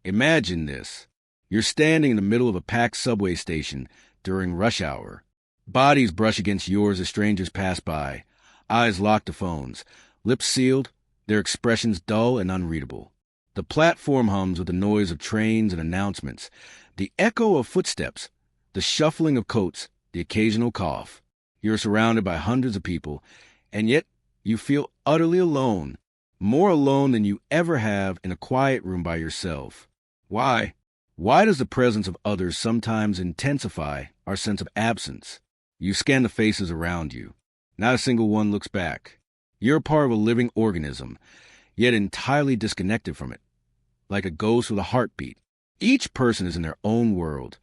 Imagine this. You're standing in the middle of a packed subway station during rush hour. Bodies brush against yours as strangers pass by, eyes locked to phones, lips sealed, their expressions dull and unreadable. The platform hums with the noise of trains and announcements, the echo of footsteps, the shuffling of coats, the occasional cough. You're surrounded by hundreds of people, and yet you feel utterly alone, more alone than you ever have in a quiet room by yourself. Why? Why does the presence of others sometimes intensify our sense of absence? You scan the faces around you. Not a single one looks back. You're a part of a living organism, yet entirely disconnected from it, like a ghost with a heartbeat. Each person is in their own world,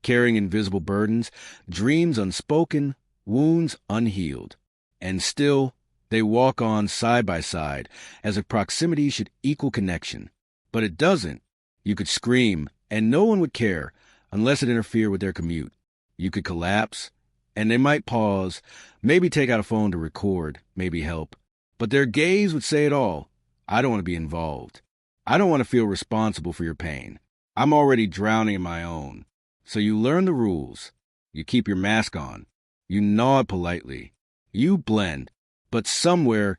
carrying invisible burdens, dreams unspoken, wounds unhealed. And still, they walk on side by side, as if proximity should equal connection. But it doesn't. You could scream, and no one would care, unless it interfered with their commute. You could collapse, and they might pause, maybe take out a phone to record, maybe help. But their gaze would say it all. I don't want to be involved. I don't want to feel responsible for your pain. I'm already drowning in my own. So you learn the rules. You keep your mask on. You nod politely. You blend. But somewhere,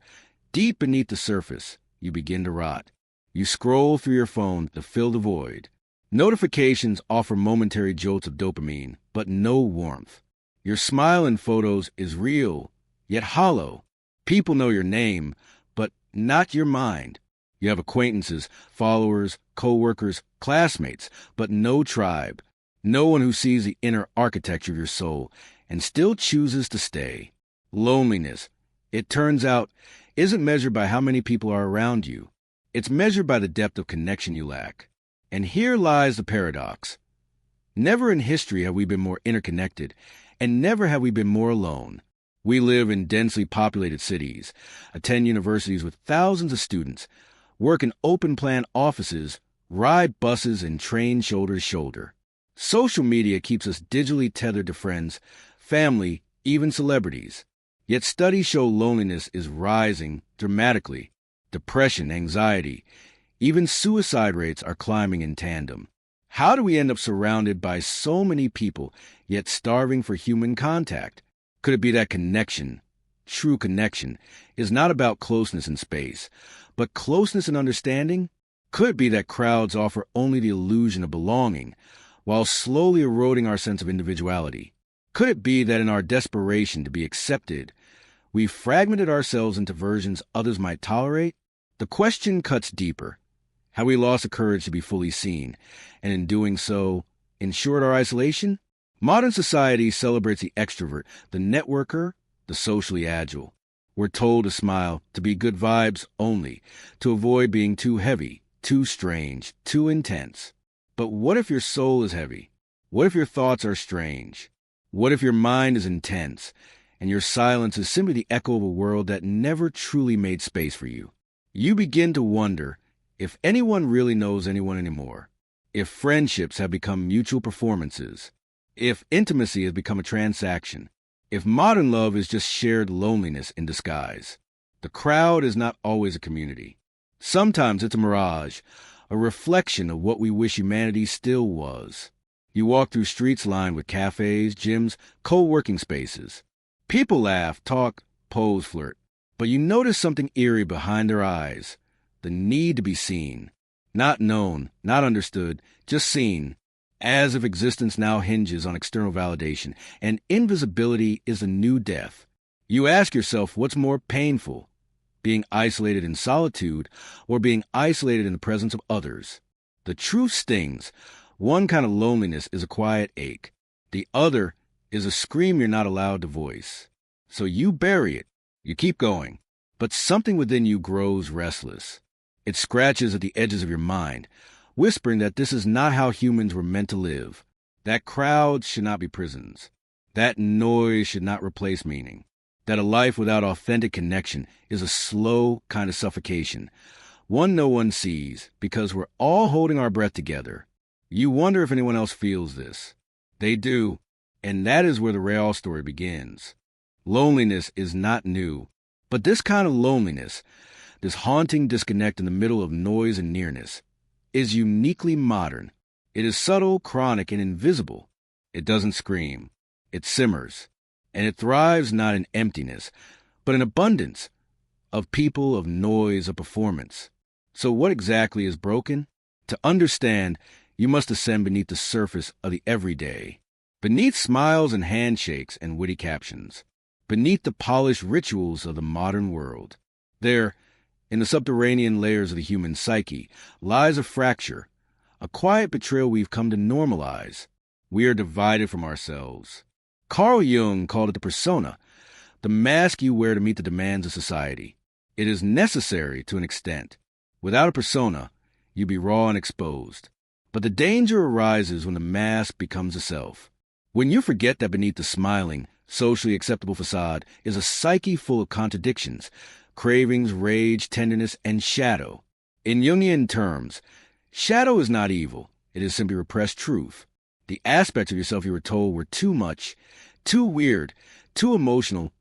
deep beneath the surface, you begin to rot. You scroll through your phone to fill the void. Notifications offer momentary jolts of dopamine, but no warmth. Your smile in photos is real, yet hollow. People know your name, but not your mind. You have acquaintances, followers, co-workers, classmates, but no tribe. No one who sees the inner architecture of your soul and still chooses to stay. Loneliness, it turns out, isn't measured by how many people are around you. It's measured by the depth of connection you lack. And here lies the paradox. Never in history have we been more interconnected, and never have we been more alone. We live in densely populated cities, attend universities with thousands of students, work in open-plan offices, ride buses and train shoulder to shoulder. Social media keeps us digitally tethered to friends, family, even celebrities. Yet studies show loneliness is rising dramatically. Depression, anxiety, even suicide rates are climbing in tandem. How do we end up surrounded by so many people, yet starving for human contact? Could it be that connection, true connection, is not about closeness in space, but closeness in understanding? Could it be that crowds offer only the illusion of belonging, while slowly eroding our sense of individuality? Could it be that in our desperation to be accepted, we've fragmented ourselves into versions others might tolerate? The question cuts deeper. Have we lost the courage to be fully seen, and in doing so, ensured our isolation? Modern society celebrates the extrovert, the networker, the socially agile. We're told to smile, to be good vibes only, to avoid being too heavy, too strange, too intense. But what if your soul is heavy? What if your thoughts are strange? What if your mind is intense, and your silence is simply the echo of a world that never truly made space for you? You begin to wonder if anyone really knows anyone anymore, if friendships have become mutual performances, if intimacy has become a transaction, if modern love is just shared loneliness in disguise. The crowd is not always a community. Sometimes it's a mirage, a reflection of what we wish humanity still was. You walk through streets lined with cafes, gyms, co-working spaces. People laugh, talk, pose, flirt. But you notice something eerie behind their eyes. The need to be seen. Not known, not understood, just seen. As if existence now hinges on external validation, and invisibility is a new death. You ask yourself what's more painful, being isolated in solitude or being isolated in the presence of others. The truth stings. One kind of loneliness is a quiet ache. The other is a scream you're not allowed to voice. So you bury it. You keep going. But something within you grows restless. It scratches at the edges of your mind, whispering that this is not how humans were meant to live. That crowds should not be prisons. That noise should not replace meaning. That a life without authentic connection is a slow kind of suffocation, one no one sees because we're all holding our breath together. You wonder if anyone else feels this. They do, and that is where the real story begins. Loneliness is not new, but this kind of loneliness, this haunting disconnect in the middle of noise and nearness, is uniquely modern. It is subtle, chronic, and invisible. It doesn't scream. It simmers. And it thrives not in emptiness, but in abundance of people, of noise, of performance. So what exactly is broken? To understand, you must ascend beneath the surface of the everyday, beneath smiles and handshakes and witty captions, beneath the polished rituals of the modern world. There, in the subterranean layers of the human psyche, lies a fracture, a quiet betrayal we've come to normalize. We are divided from ourselves. Carl Jung called it the persona, the mask you wear to meet the demands of society. It is necessary to an extent. Without a persona, you'd be raw and exposed. But the danger arises when the mask becomes a self. When you forget that beneath the smiling, socially acceptable facade is a psyche full of contradictions, cravings, rage, tenderness, and shadow. In Jungian terms, shadow is not evil. It is simply repressed truth. The aspects of yourself you were told were too much, too weird, too emotional,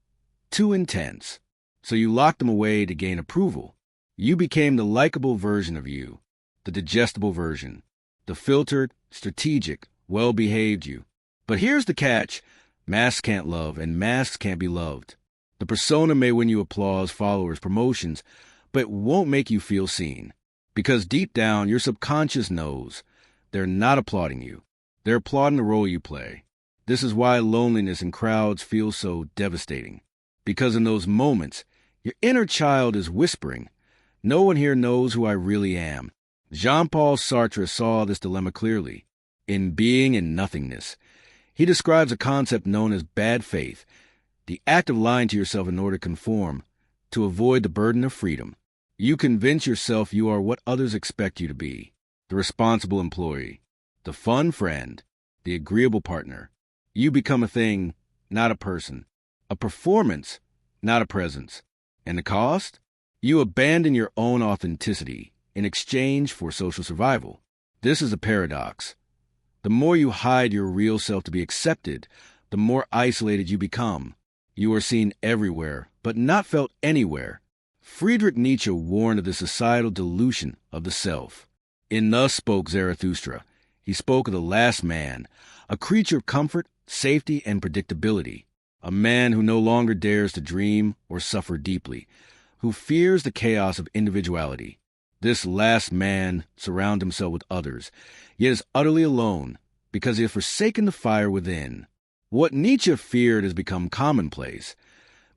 too intense. So you locked them away to gain approval. You became the likable version of you, the digestible version, the filtered, strategic, well-behaved you. But here's the catch. Masks can't love, and masks can't be loved. The persona may win you applause, followers, promotions, but it won't make you feel seen. Because deep down, your subconscious knows they're not applauding you. They're applauding the role you play. This is why loneliness in crowds feels so devastating. Because in those moments, your inner child is whispering, "No one here knows who I really am." Jean-Paul Sartre saw this dilemma clearly. In Being and Nothingness, he describes a concept known as bad faith, the act of lying to yourself in order to conform, to avoid the burden of freedom. You convince yourself you are what others expect you to be, the responsible employee, the fun friend, the agreeable partner. You become a thing, not a person, a performance, not a presence. And the cost? You abandon your own authenticity in exchange for social survival. This is a paradox. The more you hide your real self to be accepted, the more isolated you become. You are seen everywhere, but not felt anywhere. Friedrich Nietzsche warned of the societal dilution of the self. In Thus Spoke Zarathustra, he spoke of the last man, a creature of comfort, safety, and predictability, a man who no longer dares to dream or suffer deeply, who fears the chaos of individuality. This last man surrounds himself with others, yet is utterly alone because he has forsaken the fire within. What Nietzsche feared has become commonplace,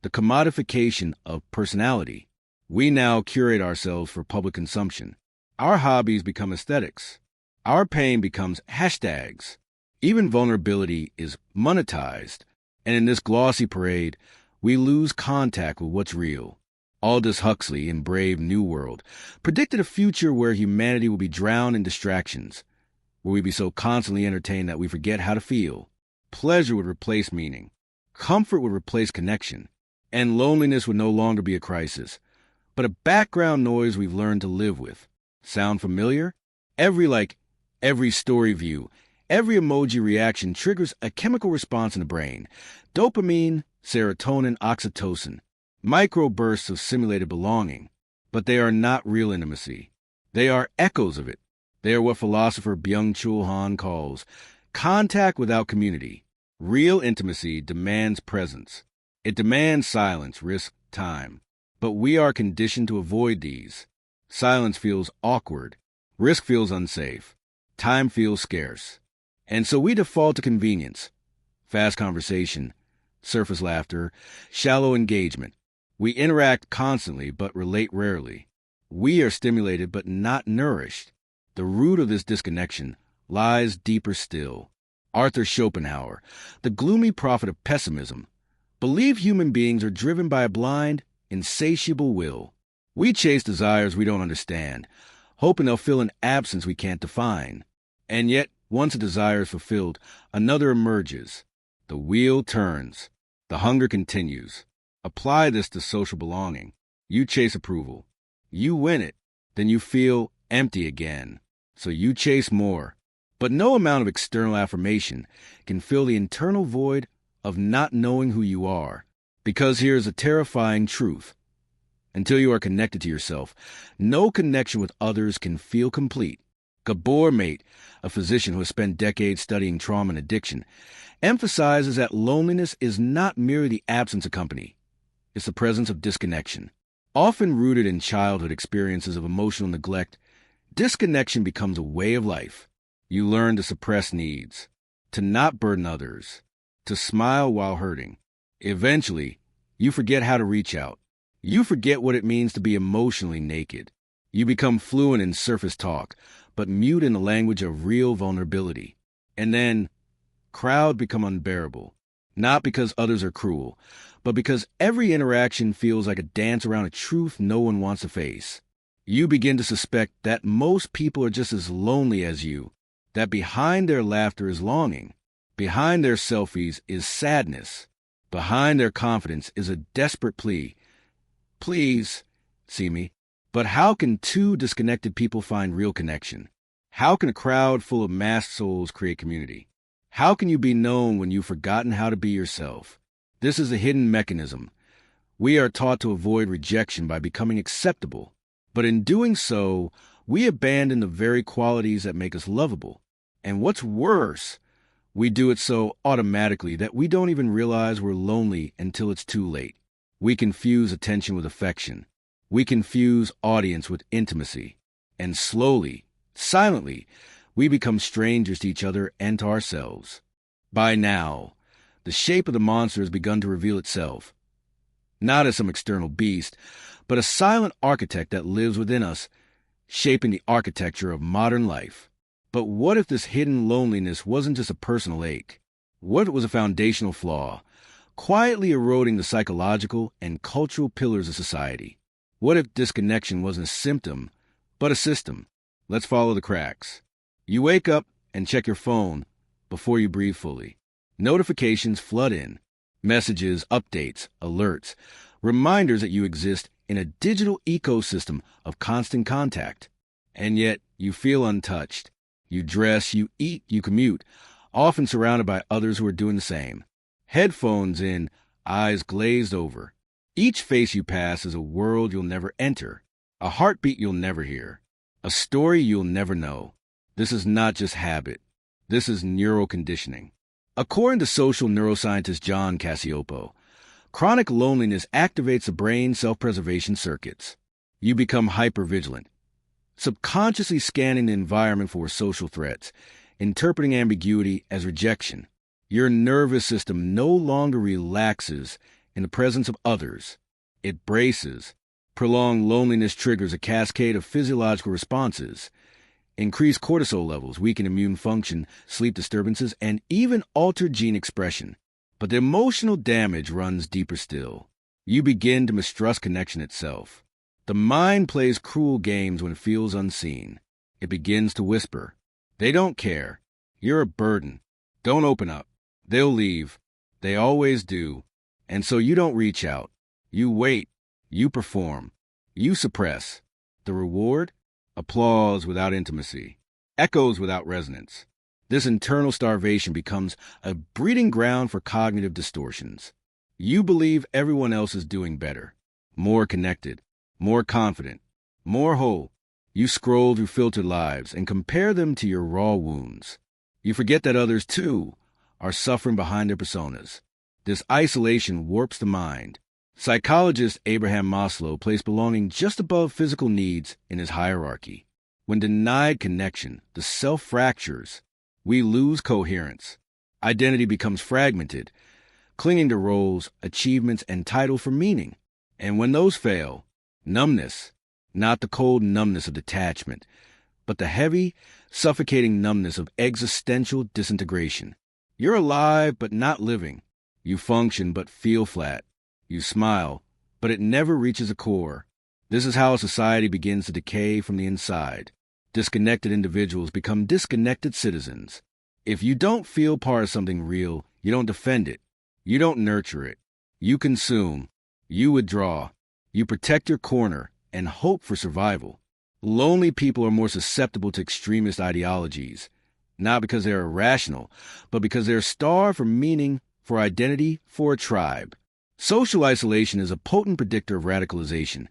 the commodification of personality. We now curate ourselves for public consumption. Our hobbies become aesthetics. Our pain becomes hashtags. Even vulnerability is monetized. And in this glossy parade, we lose contact with what's real. Aldous Huxley in Brave New World predicted a future where humanity will be drowned in distractions, where we be so constantly entertained that we forget how to feel. Pleasure would replace meaning. Comfort would replace connection. And loneliness would no longer be a crisis, but a background noise we've learned to live with. Sound familiar? Every story view, every emoji reaction triggers a chemical response in the brain. Dopamine, serotonin, oxytocin. Microbursts of simulated belonging. But they are not real intimacy. They are echoes of it. They are what philosopher Byung-Chul Han calls contact without community. Real intimacy demands presence. It demands silence, risk, time. But we are conditioned to avoid these. Silence feels awkward. Risk feels unsafe. Time feels scarce. And so we default to convenience. Fast conversation, surface laughter, shallow engagement. We interact constantly but relate rarely. We are stimulated but not nourished. The root of this disconnection lies deeper still. Arthur Schopenhauer, the gloomy prophet of pessimism, believed human beings are driven by a blind, insatiable will. We chase desires we don't understand, hoping they'll fill an absence we can't define. And yet, once a desire is fulfilled, another emerges. The wheel turns. The hunger continues. Apply this to social belonging. You chase approval. You win it. Then you feel empty again. So you chase more. But no amount of external affirmation can fill the internal void of not knowing who you are. Because here's a terrifying truth. Until you are connected to yourself, no connection with others can feel complete. Gabor Maté, a physician who has spent decades studying trauma and addiction, emphasizes that loneliness is not merely the absence of company. It's the presence of disconnection. Often rooted in childhood experiences of emotional neglect, disconnection becomes a way of life. You learn to suppress needs, to not burden others, to smile while hurting. Eventually, you forget how to reach out. You forget what it means to be emotionally naked. You become fluent in surface talk, but mute in the language of real vulnerability. And then, crowds become unbearable. Not because others are cruel, but because every interaction feels like a dance around a truth no one wants to face. You begin to suspect that most people are just as lonely as you, that behind their laughter is longing, behind their selfies is sadness, behind their confidence is a desperate plea. Please, see me. But how can two disconnected people find real connection? How can a crowd full of masked souls create community? How can you be known when you've forgotten how to be yourself? This is a hidden mechanism. We are taught to avoid rejection by becoming acceptable. But in doing so, we abandon the very qualities that make us lovable. And what's worse, we do it so automatically that we don't even realize we're lonely until it's too late. We confuse attention with affection. We confuse audience with intimacy. And slowly, silently, we become strangers to each other and to ourselves. By now, the shape of the monster has begun to reveal itself. Not as some external beast, but a silent architect that lives within us, shaping the architecture of modern life. But what if this hidden loneliness wasn't just a personal ache? What if it was a foundational flaw, quietly eroding the psychological and cultural pillars of society? What if disconnection wasn't a symptom, but a system? Let's follow the cracks. You wake up and check your phone before you breathe fully. Notifications flood in. Messages, updates, alerts, reminders that you exist in a digital ecosystem of constant contact. And yet, you feel untouched. You dress, you eat, you commute, often surrounded by others who are doing the same. Headphones in, eyes glazed over. Each face you pass is a world you'll never enter, a heartbeat you'll never hear, a story you'll never know. This is not just habit. This is neural conditioning. According to social neuroscientist John Cassiopo, chronic loneliness activates the brain's self-preservation circuits. You become hypervigilant, subconsciously scanning the environment for social threats, interpreting ambiguity as rejection. Your nervous system no longer relaxes in the presence of others. It braces. Prolonged loneliness triggers a cascade of physiological responses. Increased cortisol levels, weaken immune function, sleep disturbances, and even altered gene expression. But the emotional damage runs deeper still. You begin to mistrust connection itself. The mind plays cruel games when it feels unseen. It begins to whisper, "They don't care. You're a burden. Don't open up. They'll leave. They always do." And so you don't reach out. You wait. You perform. You suppress. The reward? Applause without intimacy. Echoes without resonance. This internal starvation becomes a breeding ground for cognitive distortions. You believe everyone else is doing better, more connected, more confident, more whole. You scroll through filtered lives and compare them to your raw wounds. You forget that others, too, are suffering behind their personas. This isolation warps the mind. Psychologist Abraham Maslow placed belonging just above physical needs in his hierarchy. When denied connection, the self fractures. We lose coherence. Identity becomes fragmented, clinging to roles, achievements, and title for meaning. And when those fail, numbness, not the cold numbness of detachment, but the heavy, suffocating numbness of existential disintegration. You're alive but not living. You function but feel flat. You smile, but it never reaches a core. This is how a society begins to decay from the inside. Disconnected individuals become disconnected citizens. If you don't feel part of something real, you don't defend it. You don't nurture it. You consume. You withdraw. You protect your corner and hope for survival. Lonely people are more susceptible to extremist ideologies, not because they're irrational, but because they're starved for meaning, for identity, for a tribe. Social isolation is a potent predictor of radicalization,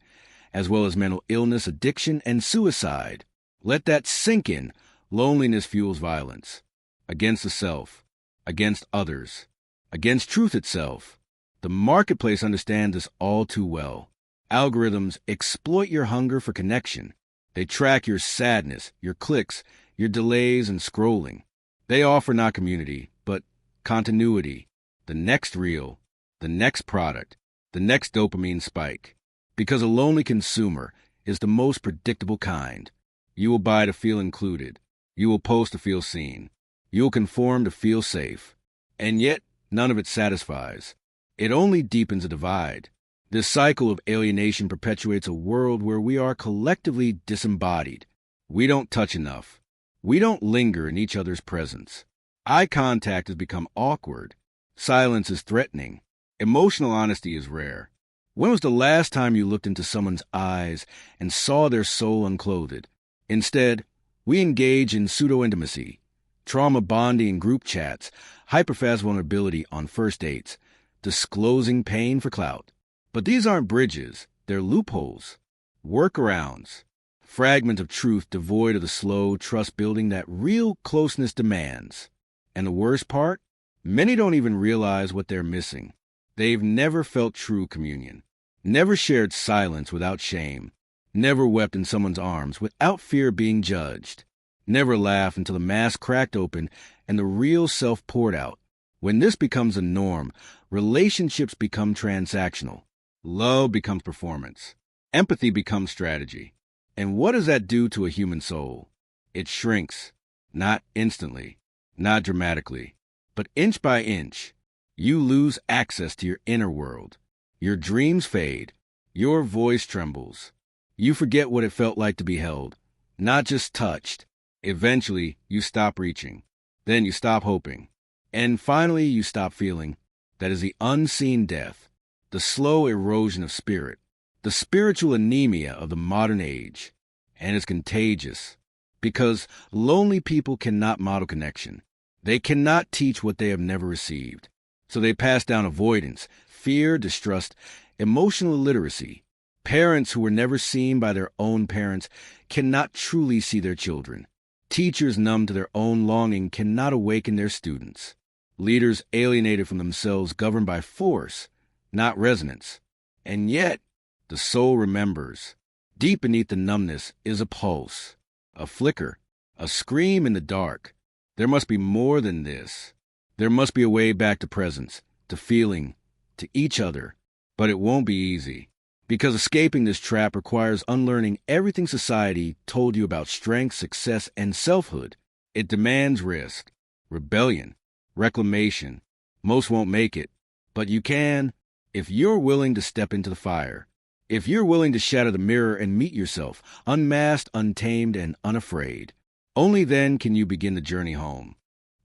as well as mental illness, addiction, and suicide. Let that sink in Loneliness fuels violence. Against the self. Against others. Against truth itself. The marketplace understands this all too well. Algorithms exploit your hunger for connection. They track your sadness, your clicks, your delays and scrolling. They offer not community, but continuity. The next reel, the next product, the next dopamine spike. Because a lonely consumer is the most predictable kind. You will buy to feel included. You will post to feel seen. You will conform to feel safe. And yet, none of it satisfies. It only deepens a divide. This cycle of alienation perpetuates a world where we are collectively disembodied. We don't touch enough. We don't linger in each other's presence. Eye contact has become awkward. Silence is threatening. Emotional honesty is rare. When was the last time you looked into someone's eyes and saw their soul unclothed? Instead, we engage in pseudo-intimacy, trauma bonding in group chats, hyperfast vulnerability on first dates, disclosing pain for clout. But these aren't bridges, they're loopholes, workarounds, fragments of truth devoid of the slow trust building that real closeness demands. And the worst part? Many don't even realize what they're missing. They've never felt true communion, never shared silence without shame, never wept in someone's arms without fear of being judged, never laughed until the mask cracked open and the real self poured out. When this becomes a norm, relationships become transactional. Love becomes performance. Empathy becomes strategy. And what does that do to a human soul? It shrinks, not instantly, not dramatically, but inch by inch. You lose access to your inner world. Your dreams fade. Your voice trembles. You forget what it felt like to be held, not just touched. Eventually, you stop reaching. Then you stop hoping. And finally, you stop feeling. That is the unseen death, the slow erosion of spirit, the spiritual anemia of the modern age. And it's contagious, because lonely people cannot model connection. They cannot teach what they have never received. So they pass down avoidance, fear, distrust, emotional illiteracy. Parents who were never seen by their own parents cannot truly see their children. Teachers numb to their own longing cannot awaken their students. Leaders alienated from themselves governed by force, not resonance. And yet, the soul remembers. Deep beneath the numbness is a pulse, a flicker, a scream in the dark. There must be more than this. There must be a way back to presence, to feeling, to each other. But it won't be easy, because escaping this trap requires unlearning everything society told you about strength, success, and selfhood. It demands risk, rebellion, reclamation. Most won't make it, but you can if you're willing to step into the fire. If you're willing to shatter the mirror and meet yourself, unmasked, untamed, and unafraid. Only then can you begin the journey home.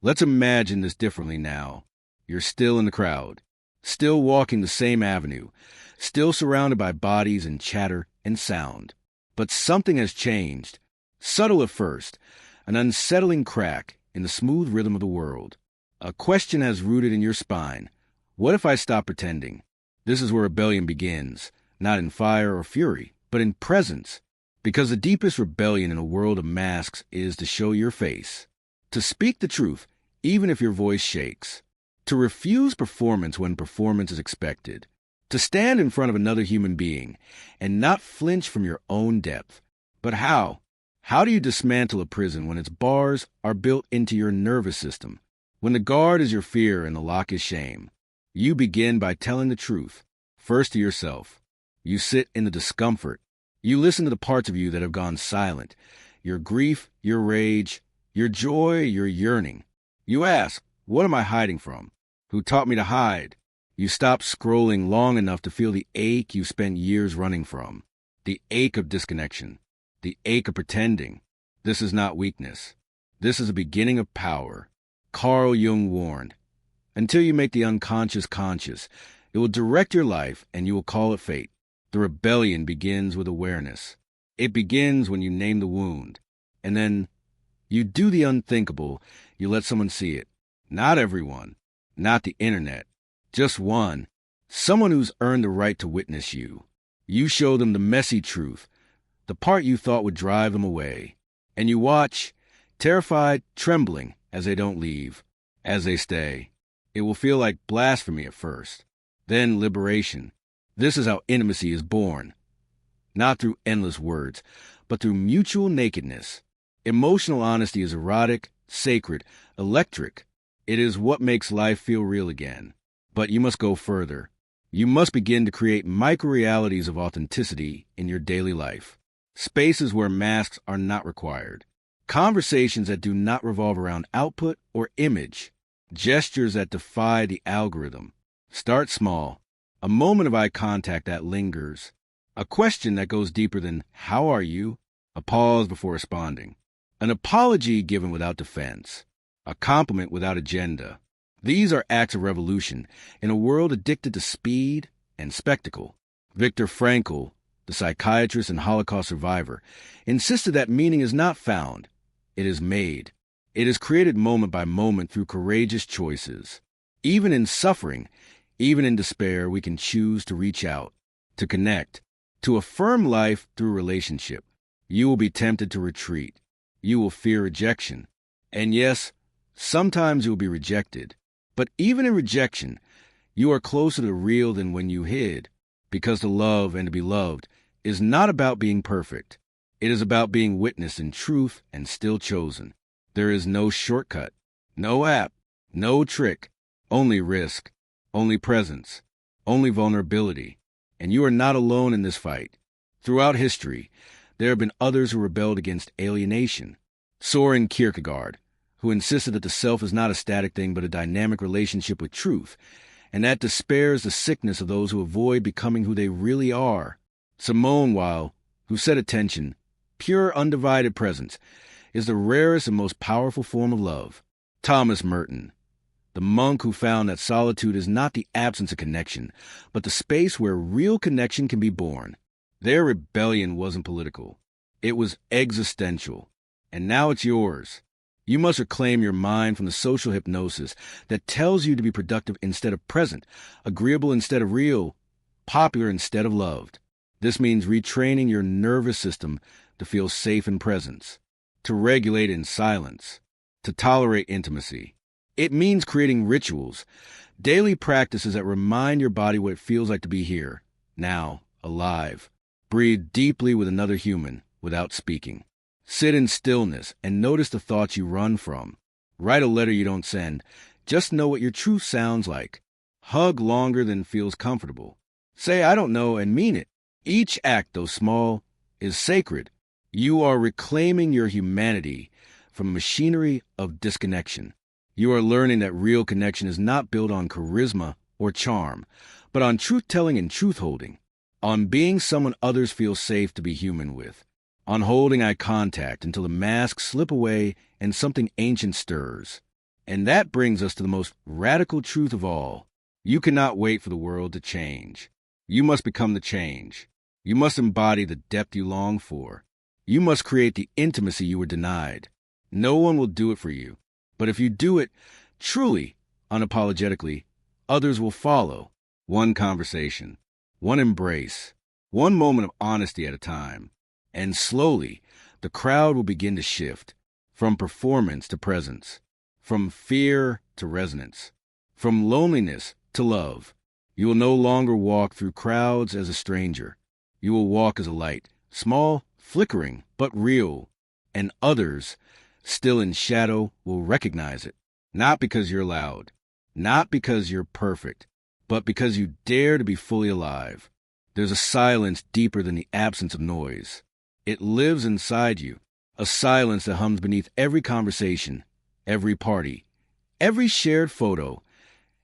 Let's imagine this differently now. You're still in the crowd, still walking the same avenue, still surrounded by bodies and chatter and sound. But something has changed, subtle at first, an unsettling crack in the smooth rhythm of the world. A question has rooted in your spine. What if I stop pretending? This is where rebellion begins, not in fire or fury, but in presence. Because the deepest rebellion in a world of masks is to show your face, to speak the truth, even if your voice shakes, to refuse performance when performance is expected, to stand in front of another human being and not flinch from your own depth. But how? How do you dismantle a prison when its bars are built into your nervous system? When the guard is your fear and the lock is shame? You begin by telling the truth, first to yourself. You sit in the discomfort. You listen to the parts of you that have gone silent, your grief, your rage, your joy, your yearning. You ask, what am I hiding from? Who taught me to hide? You stop scrolling long enough to feel the ache you spent years running from, the ache of disconnection, the ache of pretending. This is not weakness. This is a beginning of power. Carl Jung warned, until you make the unconscious conscious, it will direct your life and you will call it fate. The rebellion begins with awareness. It begins when you name the wound. And then you do the unthinkable. You let someone see it. Not everyone. Not the internet. Just one. Someone who's earned the right to witness you. You show them the messy truth, the part you thought would drive them away. And you watch terrified, trembling as they don't leave, as they stay. It will feel like blasphemy at first, then liberation. This is how intimacy is born, not through endless words, but through mutual nakedness. Emotional honesty is erotic, sacred, electric. It is what makes life feel real again. But you must go further. You must begin to create micro-realities of authenticity in your daily life. Spaces where masks are not required. Conversations that do not revolve around output or image. Gestures that defy the algorithm. Start small. A moment of eye contact that lingers. A question that goes deeper than, "How are you?" A pause before responding. An apology given without defense. A compliment without agenda. These are acts of revolution in a world addicted to speed and spectacle. Viktor Frankl, the psychiatrist and Holocaust survivor, insisted that meaning is not found, it is made. It is created moment by moment through courageous choices. Even in suffering, even in despair, we can choose to reach out, to connect, to affirm life through relationship. You will be tempted to retreat. You will fear rejection. And yes, sometimes you will be rejected. But even in rejection, you are closer to real than when you hid, because to love and to be loved is not about being perfect. It is about being witnessed in truth and still chosen. There is no shortcut, no app, no trick, only risk, only presence, only vulnerability. And you are not alone in this fight. Throughout history, there have been others who rebelled against alienation. Soren Kierkegaard, who insisted that the self is not a static thing but a dynamic relationship with truth, and that despair is the sickness of those who avoid becoming who they really are. Simone Weil, who said attention, pure undivided presence, is the rarest and most powerful form of love. Thomas Merton, the monk who found that solitude is not the absence of connection, but the space where real connection can be born. Their rebellion wasn't political. It was existential. And now it's yours. You must reclaim your mind from the social hypnosis that tells you to be productive instead of present, agreeable instead of real, popular instead of loved. This means retraining your nervous system to feel safe in presence, to regulate in silence, to tolerate intimacy. It means creating rituals, daily practices that remind your body what it feels like to be here, now, alive. Breathe deeply with another human without speaking. Sit in stillness and notice the thoughts you run from. Write a letter you don't send. Just know what your truth sounds like. Hug longer than feels comfortable. Say, "I don't know," and mean it. Each act, though small, is sacred. You are reclaiming your humanity from machinery of disconnection. You are learning that real connection is not built on charisma or charm, but on truth-telling and truth-holding, on being someone others feel safe to be human with, on holding eye contact until the masks slip away and something ancient stirs. And that brings us to the most radical truth of all. You cannot wait for the world to change. You must become the change. You must embody the depth you long for. You must create the intimacy you were denied. No one will do it for you. But if you do it truly, unapologetically, others will follow. One conversation, one embrace, one moment of honesty at a time. And slowly, the crowd will begin to shift from performance to presence, from fear to resonance, from loneliness to love. You will no longer walk through crowds as a stranger. You will walk as a light, small, flickering, but real. And others, still in shadow, will recognize it. Not because you're loud, not because you're perfect, but because you dare to be fully alive. There's a silence deeper than the absence of noise. It lives inside you, a silence that hums beneath every conversation, every party, every shared photo,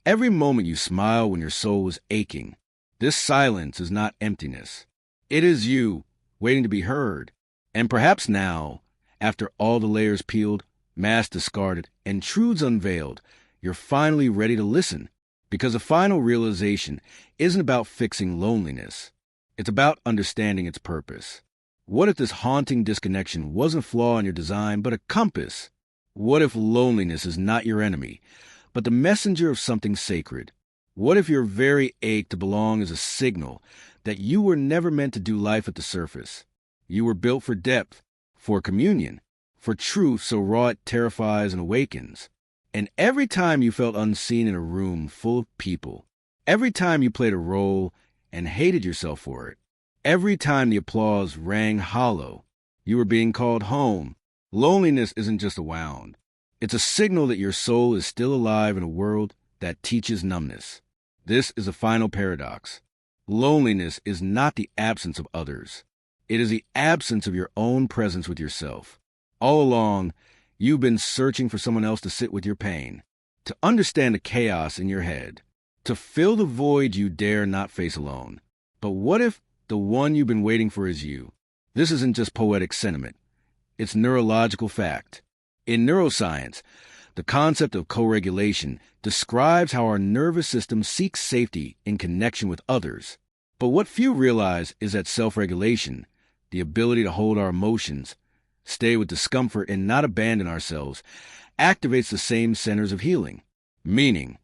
every moment you smile when your soul is aching. This silence is not emptiness. It is you, waiting to be heard. And perhaps now, after all the layers peeled, masks discarded, and truths unveiled, you're finally ready to listen. Because the final realization isn't about fixing loneliness. It's about understanding its purpose. What if this haunting disconnection wasn't a flaw in your design, but a compass? What if loneliness is not your enemy, but the messenger of something sacred? What if your very ache to belong is a signal that you were never meant to do life at the surface? You were built for depth, for communion, for truth so raw it terrifies and awakens. And every time you felt unseen in a room full of people, every time you played a role and hated yourself for it, every time the applause rang hollow, you were being called home. Loneliness isn't just a wound. It's a signal that your soul is still alive in a world that teaches numbness. This is a final paradox. Loneliness is not the absence of others. It is the absence of your own presence with yourself. All along, you've been searching for someone else to sit with your pain, to understand the chaos in your head, to fill the void you dare not face alone. But what if the one you've been waiting for is you? This isn't just poetic sentiment. It's neurological fact. In neuroscience, the concept of co-regulation describes how our nervous system seeks safety in connection with others. But what few realize is that self-regulation, the ability to hold our emotions, stay with discomfort, and not abandon ourselves, activates the same centers of healing. Meaning,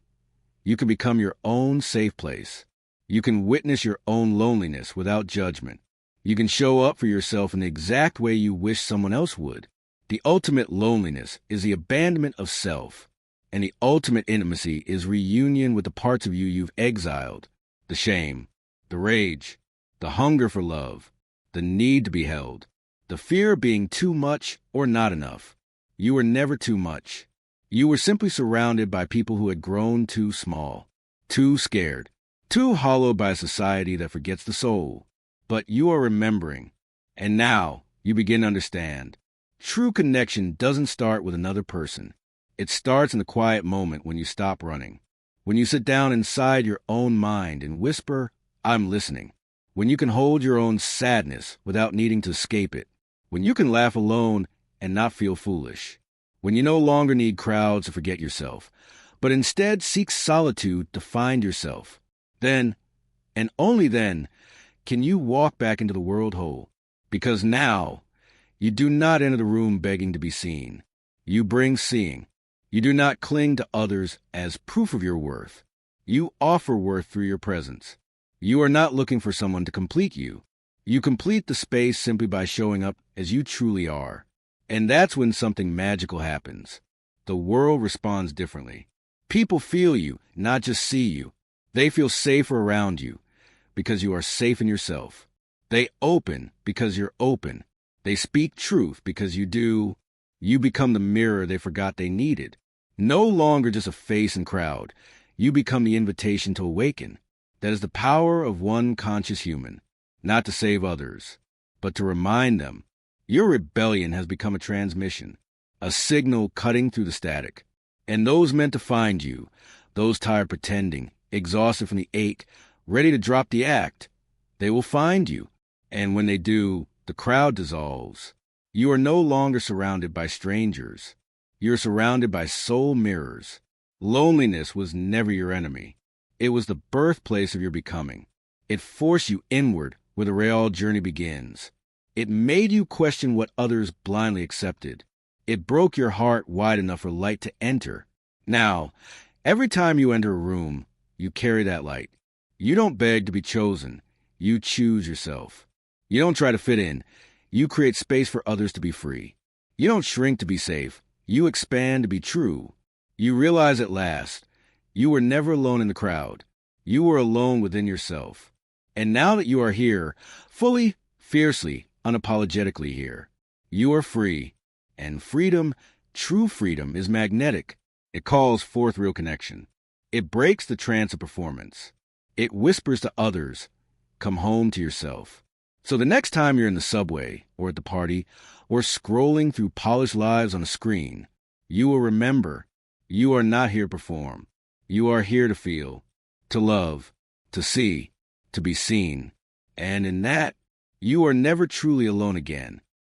you can become your own safe place. You can witness your own loneliness without judgment. You can show up for yourself in the exact way you wish someone else would. The ultimate loneliness is the abandonment of self, and the ultimate intimacy is reunion with the parts of you you've exiled, the shame, the rage, the hunger for love, the need to be held, the fear of being too much or not enough. You were never too much. You were simply surrounded by people who had grown too small, too scared, too hollowed by a society that forgets the soul. But you are remembering, and now you begin to understand. True connection doesn't start with another person. It starts in the quiet moment when you stop running, when you sit down inside your own mind and whisper, "I'm listening," when you can hold your own sadness without needing to escape it, when you can laugh alone and not feel foolish, when you no longer need crowds to forget yourself, but instead seek solitude to find yourself. Then, and only then, can you walk back into the world whole? Because now, you do not enter the room begging to be seen. You bring seeing. You do not cling to others as proof of your worth. You offer worth through your presence. You are not looking for someone to complete you. You complete the space simply by showing up as you truly are. And that's when something magical happens. The world responds differently. People feel you, not just see you. They feel safer around you because you are safe in yourself. They open because you're open. They speak truth because you do. You become the mirror they forgot they needed. No longer just a face and crowd. You become the invitation to awaken. That is the power of one conscious human, not to save others, but to remind them. Your rebellion has become a transmission, a signal cutting through the static. And those meant to find you, those tired pretending, exhausted from the ache, ready to drop the act, they will find you. And when they do, the crowd dissolves. You are no longer surrounded by strangers. You're surrounded by soul mirrors. Loneliness was never your enemy. It was the birthplace of your becoming. It forced you inward where the real journey begins. It made you question what others blindly accepted. It broke your heart wide enough for light to enter. Now, every time you enter a room, you carry that light. You don't beg to be chosen. You choose yourself. You don't try to fit in. You create space for others to be free. You don't shrink to be safe. You expand to be true. You realize at last, you were never alone in the crowd. You were alone within yourself. And now that you are here, fully, fiercely, unapologetically here, you are free. And freedom, true freedom, is magnetic. It calls forth real connection. It breaks the trance of performance. It whispers to others, come home to yourself. So the next time you're in the subway, or at the party, or scrolling through polished lives on a screen, you will remember, you are not here to perform. You are here to feel, to love, to see, to be seen. And in that, you are never truly alone again.